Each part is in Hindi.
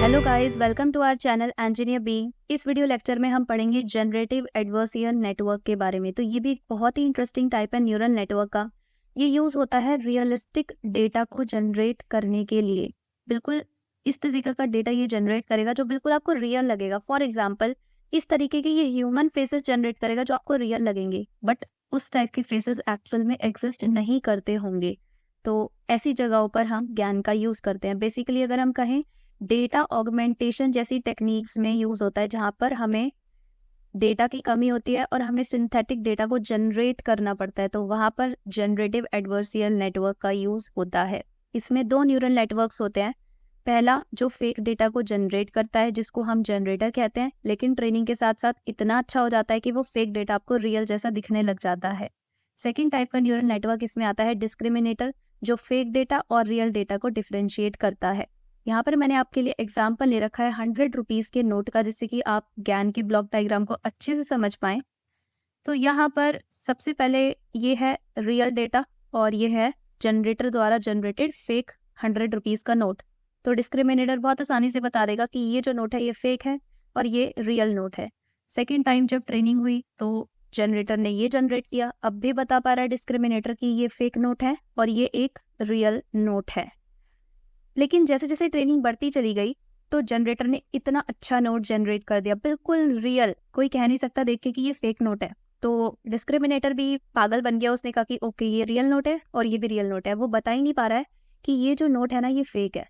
Hello guys, welcome to our channel engineer B. इस वीडियो लेक्चर में हम पढ़ेंगे जनरेटिव एडवर्सियल नेटवर्क के बारे में। तो ये भी एक बहुत ही इंटरेस्टिंग टाइप है न्यूरल नेटवर्क का। ये यूज होता है रियलिस्टिक डेटा को जनरेट करने के लिए। बिल्कुल इस तरीके का डेटा ये जनरेट करेगा जो बिल्कुल आपको रियल लगेगा। फॉर एग्जाम्पल, इस तरीके के ये ह्यूमन फेसेस जनरेट करेगा जो आपको रियल लगेंगे, बट उस टाइप के फेसेस एक्चुअल में एग्जिस्ट नहीं करते होंगे। तो ऐसी जगहों पर हम ज्ञान का यूज करते हैं। बेसिकली अगर हम कहें, डेटा ऑगमेंटेशन जैसी टेक्निक्स में यूज होता है जहां पर हमें डेटा की कमी होती है और हमें सिंथेटिक डेटा को जनरेट करना पड़ता है, तो वहां पर जनरेटिव एडवर्सियल नेटवर्क का यूज होता है। इसमें दो न्यूरल नेटवर्क्स होते हैं। पहला जो फेक डेटा को जनरेट करता है जिसको हम जनरेटर कहते हैं, लेकिन ट्रेनिंग के साथ साथ इतना अच्छा हो जाता है कि वो फेक डेटा आपको रियल जैसा दिखने लग जाता है। सेकेंड टाइप का न्यूरल नेटवर्क इसमें आता है डिस्क्रिमिनेटर, जो फेक डेटा और रियल डेटा को डिफरेंशिएट करता है। यहाँ पर मैंने आपके लिए एग्जाम्पल ले रखा है 100 रुपीज के नोट का, जिससे कि आप ज्ञान की ब्लॉक डायग्राम को अच्छे से समझ पाएं। तो यहाँ पर सबसे पहले ये है रियल डेटा और ये है जनरेटर द्वारा जनरेटेड फेक 100 रुपीज का नोट। तो डिस्क्रिमिनेटर बहुत आसानी से बता देगा कि ये जो नोट है ये फेक है और ये रियल नोट है। सेकेंड टाइम जब ट्रेनिंग हुई तो जनरेटर ने ये जनरेट किया, अब भी बता पा रहा है डिस्क्रिमिनेटर कि ये फेक नोट है और ये एक रियल नोट है। लेकिन जैसे जैसे ट्रेनिंग बढ़ती चली गई तो जनरेटर ने इतना अच्छा नोट जनरेट कर दिया, बिल्कुल रियल, कोई कह नहीं सकता देख के कि ये फेक नोट है। तो डिस्क्रिमिनेटर भी पागल बन गया, उसने कहा कि ओके ये रियल नोट है और ये भी रियल नोट है। वो बता ही नहीं पा रहा है कि ये जो नोट है ना ये फेक है।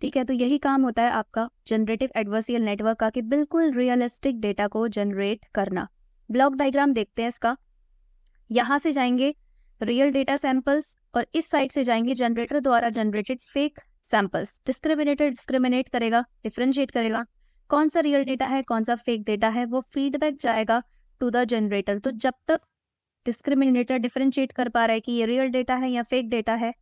ठीक है, तो यही काम होता है आपका जनरेटिव एडवर्सियल नेटवर्क का, कि बिल्कुल रियलिस्टिक डेटा को जनरेट करना। ब्लॉक डायग्राम देखते हैं इसका। यहाँ से जाएंगे रियल डेटा सैंपल्स और इस साइड से जाएंगे जनरेटर द्वारा generated fake samples. Discriminator discriminate करेगा, डिफरेंशिएट करेगा कौन सा रियल डेटा है कौन सा फेक डेटा है। वो फीडबैक जाएगा टू द जनरेटर। तो जब तक डिस्क्रिमिनेटर डिफरेंशिएट कर पा रहा है कि ये रियल डेटा है या फेक डेटा है,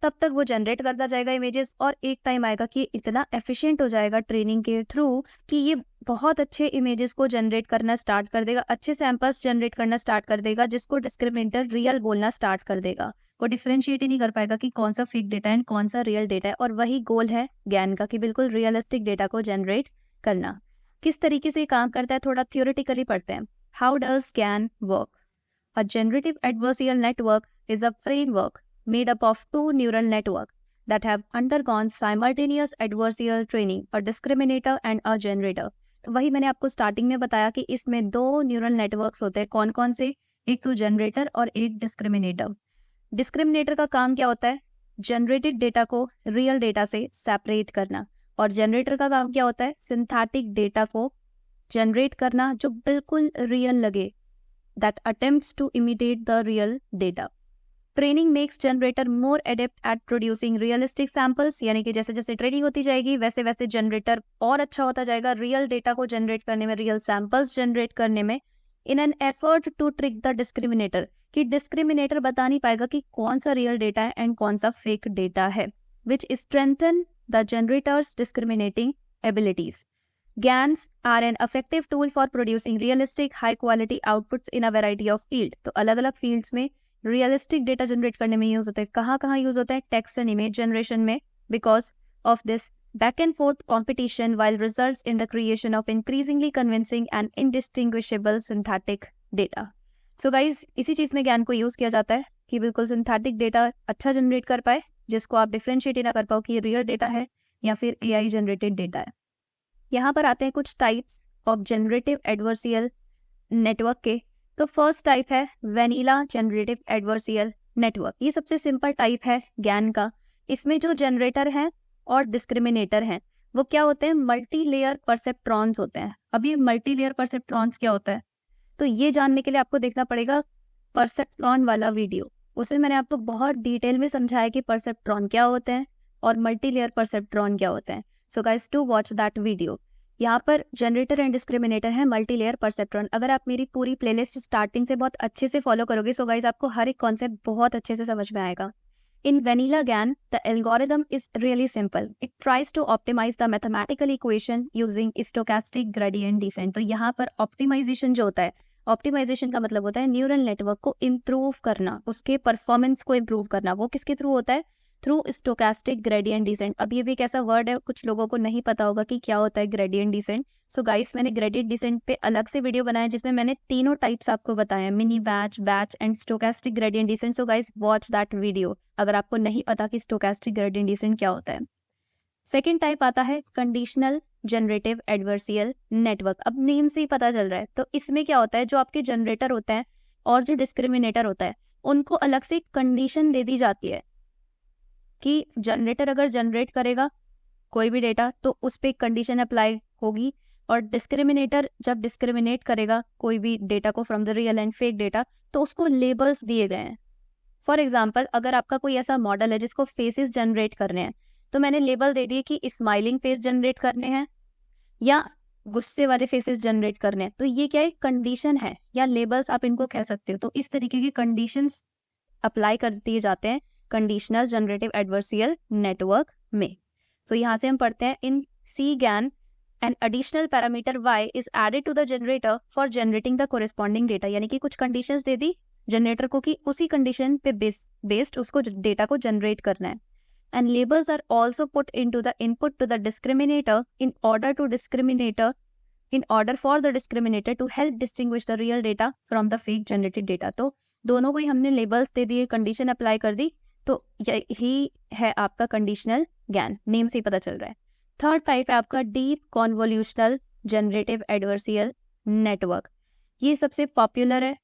तब तक वो जनरेट करता जाएगा इमेजेस। और एक टाइम आएगा कि इतना एफिशिएंट हो जाएगा ट्रेनिंग के थ्रू कि ये बहुत अच्छे इमेजेस को जनरेट करना स्टार्ट कर देगा, अच्छे सैंपल्स जनरेट करना स्टार्ट कर देगा, जिसको डिस्क्रिमिनेटर रियल बोलना स्टार्ट कर देगा। वो डिफरेंशिएट ही नहीं कर पाएगा कि कौन सा फेक डेटा है कौन सा रियल डेटा है। और वही गोल है ज्ञान का, कि बिल्कुल रियलिस्टिक डेटा को जनरेट करना। किस तरीके से काम करता है थोड़ा थियोरेटिकली पढ़ते हैं। How does GAN work? A generative adversarial network is a framework made up of two neural networks that have undergone simultaneous adversarial training, a discriminator and a generator। तो वही मैंने आपको स्टार्टिंग में बताया कि इसमें दो न्यूरल नेटवर्क्स होते हैं। कौन कौन से? एक तो जनरेटर और एक डिस्क्रिमिनेटर। डिस्क्रिमिनेटर का काम क्या होता है? जनरेटेड डेटा को रियल डेटा से सेपरेट करना। और जनरेटर का काम क्या होता है? सिंथेटिक डेटा को जनरेट करना जो बिल्कुल रियल लगे, that attempts to imitate the real data. Training makes generator more adept at producing realistic samples, यानी कि जैसे जैसे ट्रेनिंग होती जाएगी वैसे वैसे जनरेटर और अच्छा होता जाएगा रियल डेटा को जनरेट करने में, रियल सैंपल्स जनरेट करने में, in an effort to trick the discriminator, कि डिस्क्रिमिनेटर बता नहीं पाएगा कि कौन सा रियल डेटा है एंड कौन सा फेक डेटा है, which strengthen the generators discriminating abilities. GANs are an effective tool for producing realistic, high quality outputs in a variety of field। तो अलग अलग फील्ड्स में रियलिस्टिक डेटा जनरेट करने में यूज होता है। कहाँ कहाँ यूज होता है? टेक्स्ट एंड इमेज जनरेशन में, because of this back and fourth competition while results in the creation of increasingly convincing and indistinguishable synthetic data. So guys, इसी चीज में ज्ञान को यूज किया जाता है कि बिल्कुल सिंथेटिक डेटा अच्छा जनरेट कर पाए, जिसको आप डिफरेंशिएट ना कर पाओ कि ये रियल डेटा है या फिर AI जनरेटेड डेटा है। यहाँ पर आते हैं कुछ types of generative adversarial network के। तो फर्स्ट टाइप है वेनिला जनरेटिव एडवर्सियल नेटवर्क। ये सबसे सिंपल टाइप है ज्ञान का। इसमें जो जनरेटर है और डिस्क्रिमिनेटर हैं वो क्या होते हैं? मल्टी लेयर परसेप्ट्रॉन्स होते हैं। अब ये मल्टी लेयर परसेप्ट्रॉन्स क्या होता है? तो ये जानने के लिए आपको देखना पड़ेगा परसेप्ट्रॉन वाला वीडियो। उसमें मैंने आपको बहुत डिटेल में समझाया कि परसेप्ट्रॉन क्या होते हैं और मल्टी लेयर परसेप्ट्रॉन क्या होते हैं। So guys, to watch that video. यहाँ पर जनरेटर एंड डिस्क्रिमिनेटर है मल्टी लेयर परसेप्ट्रॉन। अगर आप मेरी पूरी प्लेलिस्ट स्टार्टिंग से बहुत अच्छे से फॉलो करोगे, सो गाइस आपको हर एक कॉन्सेप्ट बहुत अच्छे से समझ में आएगा। In vanilla GAN, the algorithm is really simple. It tries to optimize the mathematical equation using stochastic gradient descent। तो यहाँ पर ऑप्टिमाइजेशन जो होता है, ऑप्टिमाइजेशन का मतलब होता है न्यूरल नेटवर्क को इम्प्रूव करना, उसके परफॉर्मेंस को इम्प्रूव करना। वो किसके थ्रू होता है? Through stochastic gradient descent. अब ये भी एक ऐसा वर्ड है, कुछ लोगों को नहीं पता होगा कि क्या होता है ग्रेडियंट डिसेंट। सो गाइस, मैंने ग्रेडियंट डिसेंट पे अलग से वीडियो बनाया जिसमें मैंने तीनों टाइप्स आपको बताया, mini batch, batch and stochastic gradient descent. So guys, watch that video अगर आपको नहीं पता कि स्टोकेस्टिक ग्रेडियंट डिसेंट क्या होता है। सेकेंड टाइप आता है कंडीशनल जनरेटिव एडवर्सियल नेटवर्क। अब नेम से ही पता चल रहा है, तो इसमें क्या होता है, जो आपके जनरेटर होते हैं और जो डिस्क्रिमिनेटर होता है उनको अलग से कंडीशन दे दी जाती है कि जनरेटर अगर जनरेट करेगा कोई भी डेटा तो उस पर कंडीशन अप्लाई होगी, और डिस्क्रिमिनेटर जब डिस्क्रिमिनेट करेगा कोई भी डेटा को from the real and fake data तो उसको लेबल्स दिए गए हैं। फॉर एग्जाम्पल, अगर आपका कोई ऐसा मॉडल है जिसको फेसेस जनरेट करने हैं तो मैंने लेबल दे दिए कि स्माइलिंग फेस जनरेट करने हैं या गुस्से वाले फेसेस जनरेट करने हैं, तो ये क्या एक कंडीशन है या लेबल्स आप इनको कह सकते हो। तो इस तरीके के कंडीशंस अप्लाई कर दिए जाते हैं कंडीशनल जनरेटिव एडवर्सियल नेटवर्क में। तो यहाँ से हम पढ़ते हैं, in CGAN an additional parameter y is added to the generator for generating the corresponding data. यानी कि कुछ कंडीशंस दे दी जनरेटर को कि उसी कंडीशन पे बेस्ड उसको डेटा को जनरेट करना है। And labels are also put into the input to the discriminator in order for the discriminator to help distinguish the real data from the fake generated data। तो दोनों को ही हमने लेबल्स दे दिए, कंडीशन अप्लाई कर दी, तो यही है आपका कंडीशनल ज्ञान, नेम से ही पता चल रहा है। थर्ड टाइप है आपका deep convolutional generative adversarial network. ये सबसे पॉपुलर है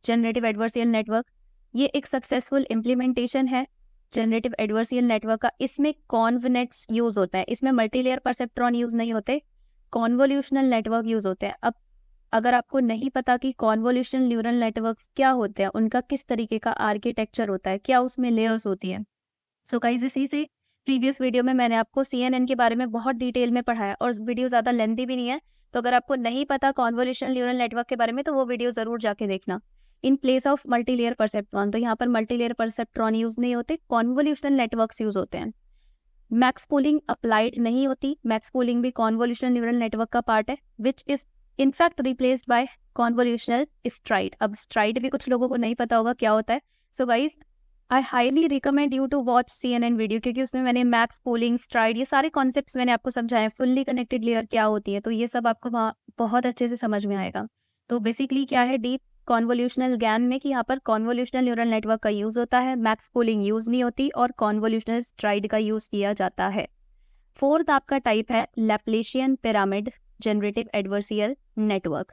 जनरेटिव एडवर्सियल नेटवर्क। ये एक सक्सेसफुल इम्प्लीमेंटेशन है जनरेटिव एडवर्सियल नेटवर्क का। इसमें कॉन्वनेट्स यूज होता है, इसमें मल्टीलेयर परसेप्ट्रॉन यूज नहीं होते, कॉन्वोल्यूशनल नेटवर्क यूज होते हैं। अब अगर आपको नहीं पता कि कॉन्वोल्यूशनल न्यूरल नेटवर्क्स क्या होते हैं, उनका किस तरीके का आर्किटेक्चर होता है, क्या उसमें लेयर्स होती है, सो गाइस इसी से प्रीवियस वीडियो में मैंने आपको CNN के बारे में बहुत डिटेल में पढ़ाया और वीडियो ज़्यादा लेंथी भी नहीं है। तो अगर आपको नहीं पता कॉन्वोल्यूशनल न्यूरल नेटवर्क के बारे में तो वो वीडियो ज़रूर जाके देखना। In place of multilayer perceptron, तो यहाँ पर मल्टीलेयर परसेप्ट्रॉन यूज नहीं होते, कॉन्वोल्यूशनल नेटवर्क्स यूज होते हैं। मैक्स पूलिंग अप्लाइड नहीं होती, मैक्स पूलिंग भी कॉन्वोल्यूशनल न्यूरल नेटवर्क का पार्ट है, which is in fact replaced by convolutional STRIDE. अब स्ट्राइड भी कुछ लोगों को नहीं पता होगा क्या होता है। So guys, I highly recommend you to watch CNN video, क्योंकि उसमें मैंने मैक्स पूलिंग, स्ट्राइड, ये सारे कॉन्सेप्ट्स मैंने आपको समझाए, फुल्ली कनेक्टेड लेयर क्या होती है, तो ये सब आपको वहाँ बहुत अच्छे से समझ में आएगा। तो बेसिकली क्या है डीप कॉन्वोल्यूशनल ज्ञान में कि यहाँ पर कॉन्वोल्यूशनल न्यूरल नेटवर्क का यूज होता है, मैक्स पूलिंग यूज नहीं होती और कॉन्वोल्यूशनल स्ट्राइड का यूज किया जाता है। फोर्थ आपका टाइप है Laplacian pyramid generative adversarial network.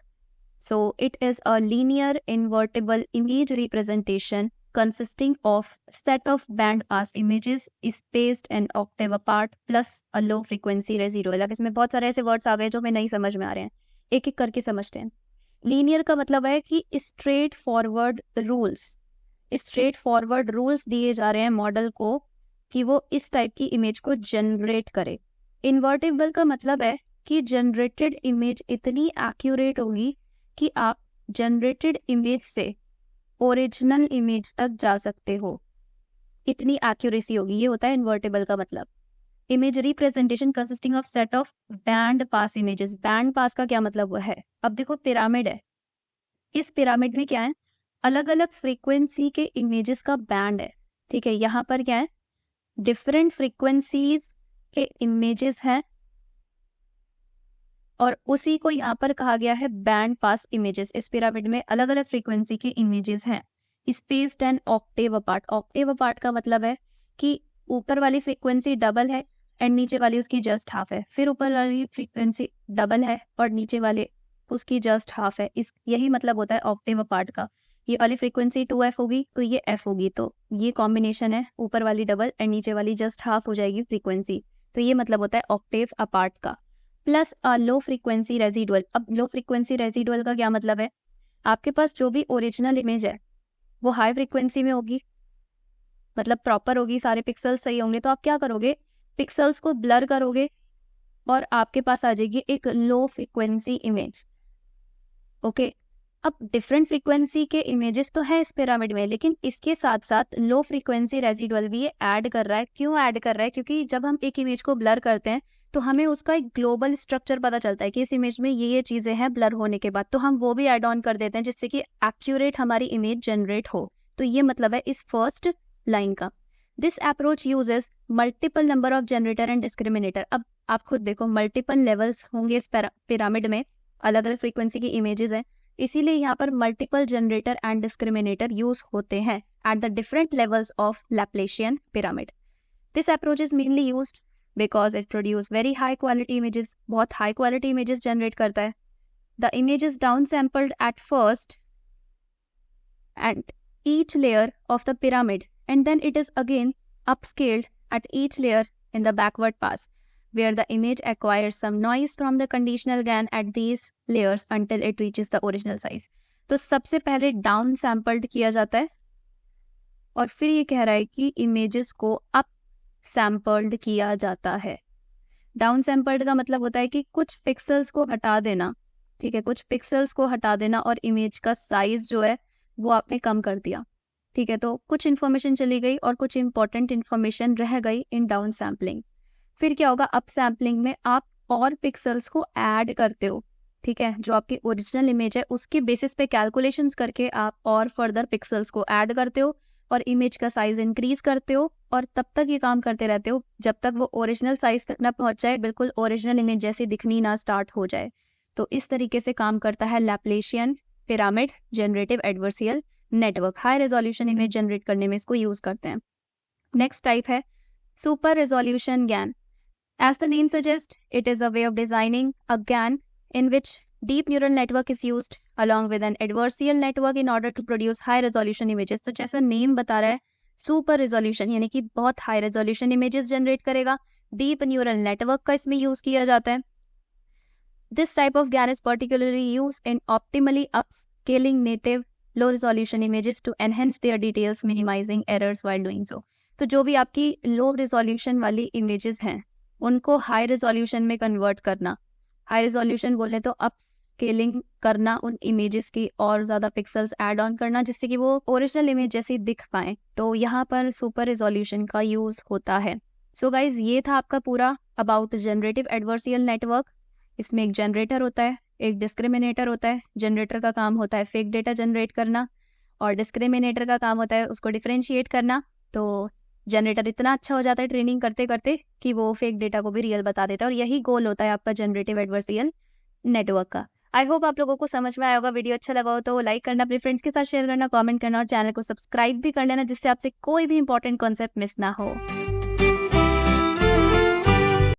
So it is a linear invertible image representation consisting of set of band pass images spaced an octave apart plus a low frequency residual। अब इसमें बहुत सारे ऐसे वर्ड्स आ गए जो हमें नहीं समझ में आ रहे हैं, एक एक करके समझते हैं। लीनियर का मतलब है कि स्ट्रेट फॉरवर्ड रूल्स दिए जा रहे हैं मॉडल को कि वो इस टाइप की इमेज को जनरेट करे। इन्वर्टेबल का मतलब है कि जनरेटेड इमेज इतनी एक्यूरेट होगी कि आप जनरेटेड इमेज से ओरिजिनल इमेज तक जा सकते हो, इतनी एक्यूरेसी होगी, ये होता है इन्वर्टेबल का मतलब। Image representation consisting of set of band pass images. Band pass का क्या मतलब है, अब देखो पिरामिड है, इस पिरामिड में क्या है, अलग अलग फ्रीक्वेंसी के इमेजेस का बैंड है, ठीक है। यहाँ पर क्या है, डिफरेंट फ्रीक्वेंसीज के इमेजेस हैं और उसी को यहाँ पर कहा गया है बैंड पास इमेजेस। इस पिरामिड में अलग अलग फ्रीक्वेंसी के इमेजेस हैं, spaced and Octave apart. Octave apart का मतलब है कि ऊपर वाली फ्रीक्वेंसी डबल है एंड नीचे वाली उसकी जस्ट हाफ है, फिर ऊपर वाली फ्रीक्वेंसी डबल है और नीचे वाले उसकी जस्ट हाफ है। इस यही मतलब होता है ऑक्टेव अपार्ट का। ये वाली फ्रीक्वेंसी 2f होगी तो ये f होगी, तो ये कॉम्बिनेशन है, ऊपर वाली डबल एंड नीचे वाली जस्ट हाफ हो जाएगी फ्रीक्वेंसी, तो ये मतलब होता है ऑक्टेव अपार्ट का। Plus low frequency residual. अब लो फ्रीक्वेंसी रेजिडुअल का क्या मतलब है, आपके पास जो भी ओरिजिनल इमेज है वो हाई फ्रीक्वेंसी में होगी, मतलब प्रॉपर होगी, सारे पिक्सल्स सही होंगे, तो आप क्या करोगे, पिक्सल्स को ब्लर करोगे और आपके पास आ जाएगी एक लो फ्रीक्वेंसी इमेज। ओके, अब डिफरेंट फ्रीक्वेंसी के इमेजेस तो है इस पिरामिड में, लेकिन इसके साथ साथ लो फ्रीक्वेंसी रेजिडुअल भी ये ऐड कर रहा है। क्यों ऐड कर रहा है, क्योंकि जब हम एक इमेज को ब्लर करते हैं तो हमें उसका एक ग्लोबल स्ट्रक्चर पता चलता है कि इस इमेज में ये चीजें हैं ब्लर होने के बाद, तो हम वो भी ऐड ऑन कर देते हैं जिससे कि एक्यूरेट हमारी इमेज जनरेट हो। तो ये मतलब है इस फर्स्ट लाइन का। This approach uses multiple number of generator and discriminator. अब आप खुद देखो, मल्टीपल लेवल्स होंगे इस पिरामिड में, अलग अलग फ्रीक्वेंसी की इमेजेस हैं, इसीलिए यहाँ पर multiple generator and discriminator use होते हैं at the different levels of Laplacian pyramid. This approach is mainly used because it produce very high quality images, बहुत हाई क्वालिटी इमेजेस जनरेट करता है। The image is down sampled at first and each layer of the pyramid, and then it is again upscaled at each layer in the backward pass, where the image acquires some noise from the conditional GAN at these layers until it reaches the original size. तो सबसे पहले डाउन सैम्पल्ड किया जाता है और फिर ये कह रहा है कि इमेजेस को अप सैम्पल्ड किया जाता है। डाउन सैम्पल्ड का मतलब होता है कि कुछ पिक्सल्स को हटा देना, ठीक है, कुछ पिक्सल्स को हटा देना और इमेज का साइज जो है वो आपने कम कर दिया, ठीक है। तो कुछ इन्फॉर्मेशन चली गई और कुछ इंपॉर्टेंट इन्फॉर्मेशन रह गई इन डाउन सैम्पलिंग। फिर क्या होगा, अप सैम्पलिंग में आप और पिक्सल्स को ऐड करते हो, ठीक है, जो आपकी ओरिजिनल इमेज है उसके बेसिस पे कैलकुलेशंस करके आप और फर्दर पिक्सल्स को ऐड करते हो और इमेज का साइज इंक्रीज करते हो, और तब तक ये काम करते रहते हो जब तक वो ओरिजिनल साइज तक ना पहुंच जाए, बिल्कुल ओरिजिनल इमेज जैसी दिखनी ना स्टार्ट हो जाए। तो इस तरीके से काम करता है Laplacian pyramid generative adversarial network. High resolution image generate करने में इसको यूज करते हैं। नेक्स्ट टाइप है super resolution GAN। As the name suggest, it is a way of designing a GAN in which deep neural network is used along with an adversarial network in order to produce high resolution images। तो जैसा नेम बता रहा है, सुपर रेजोल्यूशन यानी कि बहुत हाई रेजोल्यूशन इमेजेस जनरेट करेगा। डीप न्यूरल नेटवर्क का इसमें यूज किया जाता है। This type of GAN is particularly used in optimally upscaling native low resolution images to enhance their details, minimizing errors while doing so। तो जो भी आपकी लो रेजोल्यूशन वाली इमेजेस हैं उनको हाई रेजोल्यूशन में कन्वर्ट करना, हाई रेजोल्यूशन बोले तो अपस्केलिंग करना उन इमेजेस की, और ज़्यादा पिक्सल्स ऐड ऑन करना जिससे कि वो ओरिजिनल इमेज जैसी दिख पाए, तो यहाँ पर सुपर रेजोल्यूशन का यूज़ होता है। सो गाइज, ये था आपका पूरा अबाउट जनरेटिव एडवर्सियल नेटवर्क। इसमें एक जनरेटर होता है, एक डिस्क्रिमिनेटर होता है। जनरेटर का काम होता है फेक डेटा जनरेट करना और डिस्क्रिमिनेटर का काम होता है उसको डिफरेंशिएट करना। तो जनरेटर इतना अच्छा हो जाता है ट्रेनिंग करते करते कि वो फेक डेटा को भी रियल बता देता है, और यही गोल होता है आपका जनरेटिव एडवर्सियल नेटवर्क का। आई होप आप लोगों को समझ में आया होगा। वीडियो अच्छा लगा हो तो लाइक करना, अपने फ्रेंड्स के साथ शेयर करना, कमेंट करना और चैनल को सब्सक्राइब भी कर लेना जिससे आपसे कोई भी इंपॉर्टेंट कॉन्सेप्ट मिस ना हो।